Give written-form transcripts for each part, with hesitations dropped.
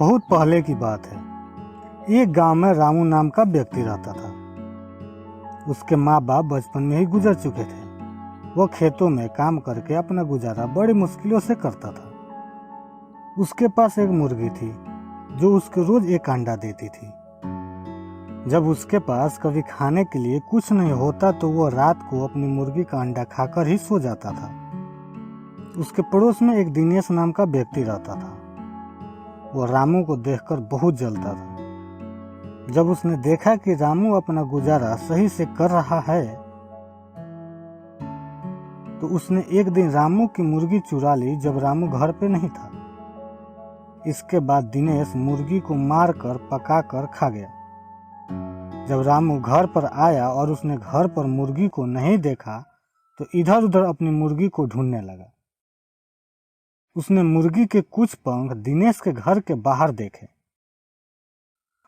बहुत पहले की बात है। एक गांव में रामू नाम का व्यक्ति रहता था। उसके माँ बाप बचपन में ही गुजर चुके थे। वह खेतों में काम करके अपना गुजारा बड़ी मुश्किलों से करता था। उसके पास एक मुर्गी थी जो उसको रोज एक अंडा देती थी। जब उसके पास कभी खाने के लिए कुछ नहीं होता तो वह रात को अपनी मुर्गी का अंडा खाकर ही सो जाता था। उसके पड़ोस में एक दिनेश नाम का व्यक्ति रहता था। वह रामू को देखकर बहुत जलता था। जब उसने देखा कि रामू अपना गुजारा सही से कर रहा है तो उसने एक दिन रामू की मुर्गी चुरा ली जब रामू घर पे नहीं था। इसके बाद दिनेश मुर्गी को मारकर पकाकर खा गया। जब रामू घर पर आया और उसने घर पर मुर्गी को नहीं देखा तो इधर उधर अपनी मुर्गी को ढूंढने लगा। उसने मुर्गी के कुछ पंख दिनेश के घर के बाहर देखे।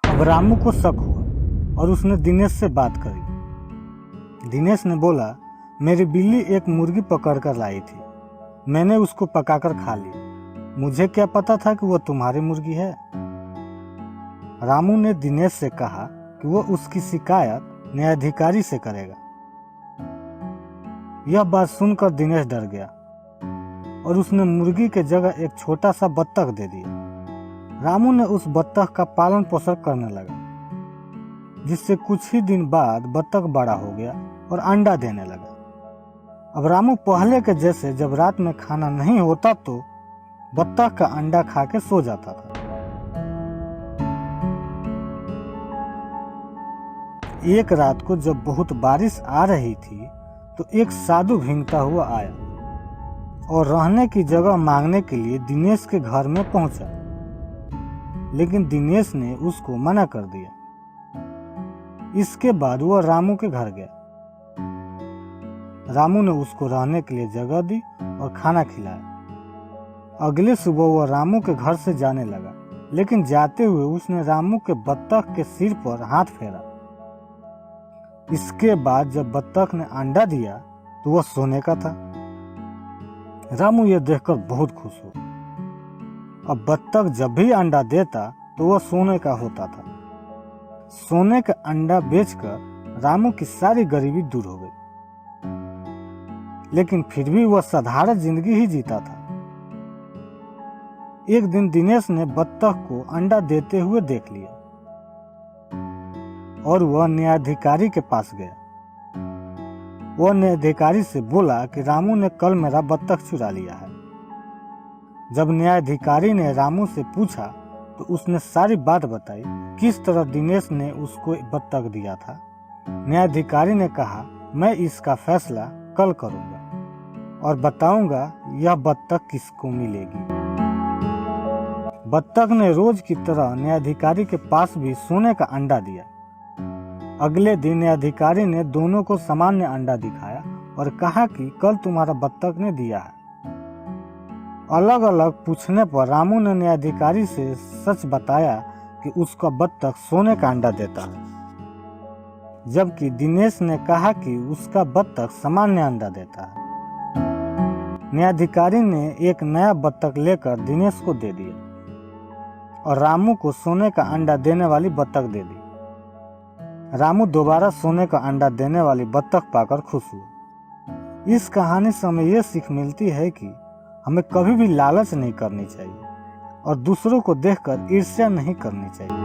अब रामू को शक हुआ और उसने दिनेश से बात करी। दिनेश ने बोला, मेरी बिल्ली एक मुर्गी पकड़कर लाई थी, मैंने उसको पकाकर खा ली, मुझे क्या पता था कि वह तुम्हारी मुर्गी है। रामू ने दिनेश से कहा कि वह उसकी शिकायत न्यायाधिकारी से करेगा। यह बात सुनकर दिनेश डर गया और उसने मुर्गी के जगह एक छोटा सा बत्तख दे दिया। रामू ने उस बत्तख का पालन पोषण करने लगा, जिससे कुछ ही दिन बाद बत्तख बड़ा हो गया और अंडा देने लगा। अब रामू पहले के जैसे जब रात में खाना नहीं होता तो बत्तख का अंडा खा के सो जाता था। एक रात को जब बहुत बारिश आ रही थी तो एक साधु भींगता हुआ आया और रहने की जगह मांगने के लिए दिनेश के घर में पहुंचा, लेकिन दिनेश ने उसको मना कर दिया। इसके बाद वह रामू के घर गया। रामू ने उसको रहने के लिए जगह दी और खाना खिलाया। अगले सुबह वह रामू के घर से जाने लगा, लेकिन जाते हुए उसने रामू के बत्तख के सिर पर हाथ फेरा। इसके बाद जब बत्तख ने अंडा दिया तो वह सोने का था। रामू यह देखकर बहुत खुश हुआ। अब बत्तख जब भी अंडा देता तो वह सोने का होता था। सोने का अंडा बेचकर रामू की सारी गरीबी दूर हो गई, लेकिन फिर भी वह साधारण जिंदगी ही जीता था। एक दिन दिनेश ने बत्तख को अंडा देते हुए देख लिया और वह न्यायाधिकारी के पास गया। वह न्यायाधिकारी से बोला कि रामू ने कल मेरा बत्तख चुरा लिया है। जब न्यायाधिकारी ने रामू से पूछा तो उसने सारी बात बताई, किस तरह दिनेश ने उसको बत्तख दिया था। न्यायाधिकारी ने कहा, मैं इसका फैसला कल करूंगा और बताऊंगा यह बत्तख किसको मिलेगी। बत्तख ने रोज की तरह न्यायाधिकारी के पास भी सोने का अंडा दिया। अगले दिन न्यायाधिकारी ने दोनों को सामान्य अंडा दिखाया और कहा कि कल तुम्हारा बत्तख ने दिया है। अलग अलग पूछने पर रामू ने न्यायाधिकारी से सच बताया कि उसका बत्तख सोने का अंडा देता है, जबकि दिनेश ने कहा कि उसका बत्तख सामान्य अंडा देता है। न्यायाधिकारी ने एक नया बत्तख लेकर दिनेश को दे दिया और रामू को सोने का अंडा देने वाली बत्तख दे दी। रामू दोबारा सोने का अंडा देने वाली बत्तख पाकर खुश हुआ। इस कहानी से हमें यह सीख मिलती है कि हमें कभी भी लालच नहीं करनी चाहिए और दूसरों को देखकर ईर्ष्या नहीं करनी चाहिए।